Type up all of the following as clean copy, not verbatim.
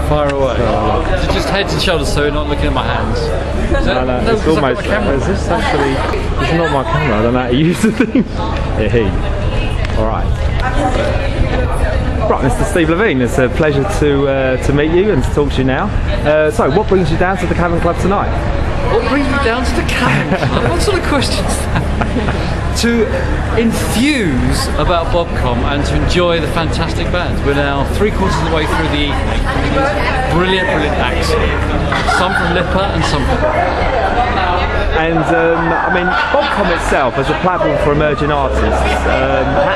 Fire away. So just heads and shoulders, so you're not looking at my hands. No, it's almost. Is this actually? It's not my camera. I don't know how to use the thing. Yeah, All right. Right, Mr. Steve Levine. It's a pleasure to meet you and to talk to you now. So, what brings you down to the Cavern Club tonight? What brings me down to the Cavern Club? What sort of questions is that? To enthuse about Bobcom and to enjoy the fantastic bands. We're now 3/4 of the way through the evening. Brilliant acts. Some from Lipa and some from... And I mean, Bobcom itself as a platform for emerging artists,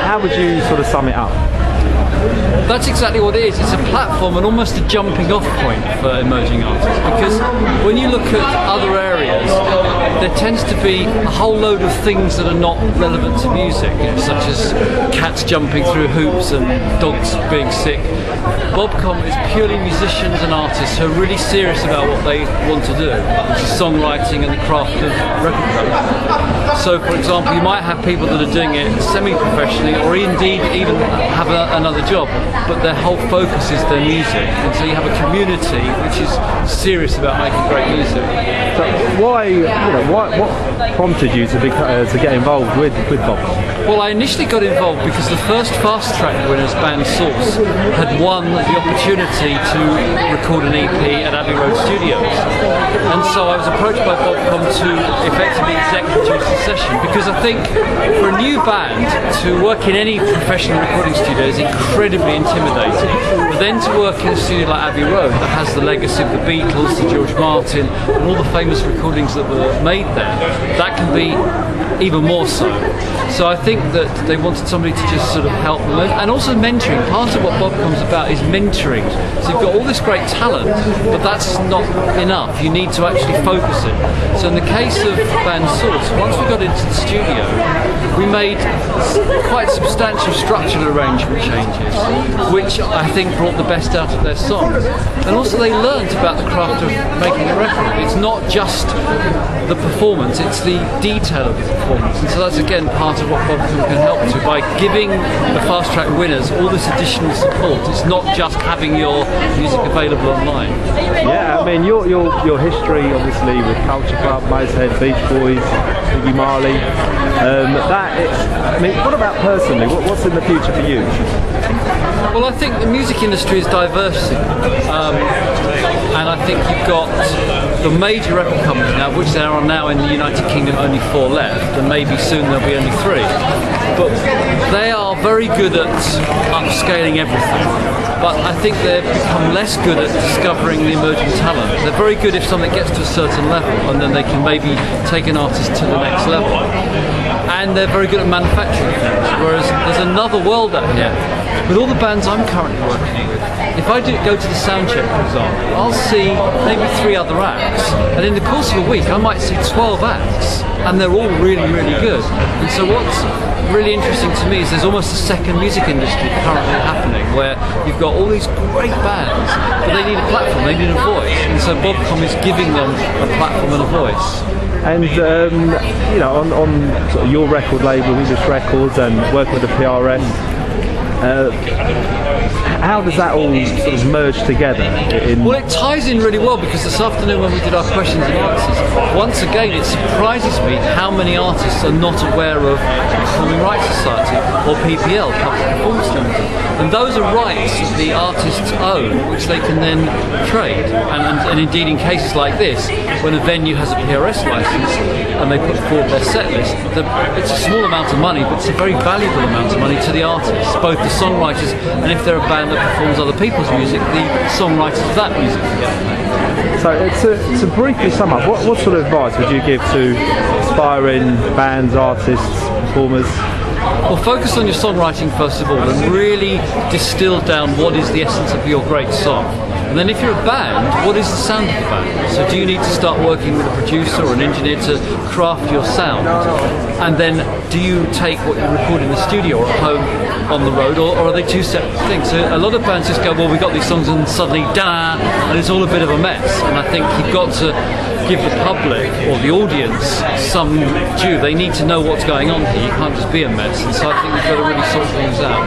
how would you sort of sum it up? That's exactly what it is. It's a platform and almost a jumping off point for emerging artists, because when you look at other areas, there tends to be a whole load of things that are not relevant to music, such as cats jumping through hoops and dogs being sick. Bobcom is purely musicians and artists who are really serious about what they want to do, which is songwriting and the craft of record production. So, for example, you might have people that are doing it semi-professionally, or indeed even have another job, but their whole focus is their music, and so you have a community which is serious about making great music. So what prompted you to get involved with Bobcom? Well, I initially got involved because the first Fast Track winners, band Source, had won the opportunity to record an EP at Abbey Road Studios, and so I was approached by Bobcom to effectively exec produce the session, because I think for a new band to work in any professional recording studio is incredibly intimidating, but then to work in a studio like Abbey Road that has the legacy of the Beatles, the George Martin and all the famous recordings that were made there, that can be even more so. So I think that they wanted somebody to just sort of help them, and also mentoring. Part of what Bobcom's about is mentoring. So you've got all this great talent, but that's not enough. You need to actually focus it. So in the case of band Source, once we got into the studio, we made quite substantial structural arrangement changes, which I think brought the best out of their songs. And also they learned about the craft of making a record. It's not just the performance, it's the detail of the performance. And so that's again part of what Bobcom can help to, by giving the Fast Track winners all this additional support. It's not just having your music available online. Yeah, I mean your history obviously with Culture Club, Motorhead, Beach Boys, Iggy Marley. I mean, what about personally? What's in the future for you? Well, I think the music industry is diverse, and I think you've got the major record companies now, which there are now in the United Kingdom only 4 left, and maybe soon there'll be only 3. But they are very good at upscaling everything. But I think they've become less good at discovering the emerging talent. They're very good if something gets to a certain level, and then they can maybe take an artist to the next level. And they're very good at manufacturing things, whereas there's another world out here. With all the bands I'm currently working with, if I go to the soundcheck, for example, I'll see maybe 3 other acts, and in the course of a week I might see 12 acts, and they're all really, really good. And so what's really interesting to me is there's almost a second music industry currently happening, where you've got all these great bands, but they need a platform, they need a voice, and so Bobcom is giving them a platform and a voice. And you know, on sort of your record label, English Records, and working with the PRS, how does that all sort of merge together? Well, it ties in really well, because this afternoon when we did our questions and answers, once again it surprises me how many artists are not aware of the Performing Rights Society or PPL, Public Performance Limited. And those are rights that the artists own, which they can then trade. And indeed in cases like this, when a venue has a PRS license and they put forward their set list, it's a small amount of money, but it's a very valuable amount of money to the artists, both the songwriters, and if they're a band that performs other people's music, the songwriters of that music can get paid. So to briefly sum up, what sort of advice would you give to aspiring bands, artists, performers? Well, focus on your songwriting first of all, and really distill down what is the essence of your great song. And then if you're a band, what is the sound of the band? So do you need to start working with a producer or an engineer to craft your sound? And then do you take what you record in the studio or at home on the road, or are they two separate things? So a lot of bands just go, well, we got these songs and suddenly, da, and it's all a bit of a mess. And I think you've got to give the public or the audience some due. They need to know what's going on here. You can't just be a mess. And so I think you've got to really sort things out.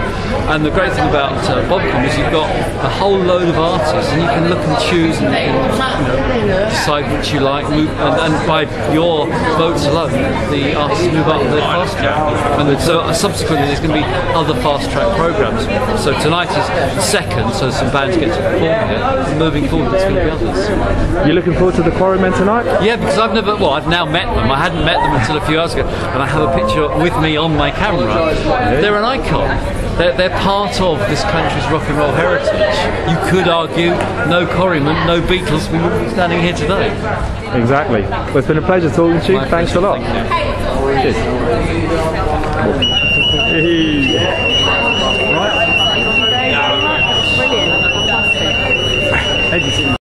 And the great thing about Bobcom is you've got a whole load of artists, and you can look and choose, and you can decide which you like, and by your votes alone, the artists move up the fast track. And so subsequently, there's going to be other fast track programs. So tonight is second, so some bands get to perform here. And moving forward, there's going to be others. You're looking forward to the Quarrymen tonight? Yeah, because I've now met them. I hadn't met them until a few hours ago, and I have a picture with me on my camera. They're an icon. They're part of this country's rock and roll heritage. You could argue, no Quarrymen, no Beatles, we wouldn't be standing here today. Exactly. Well, it's been a pleasure talking to you. Thanks a lot. Thank you. Cheers.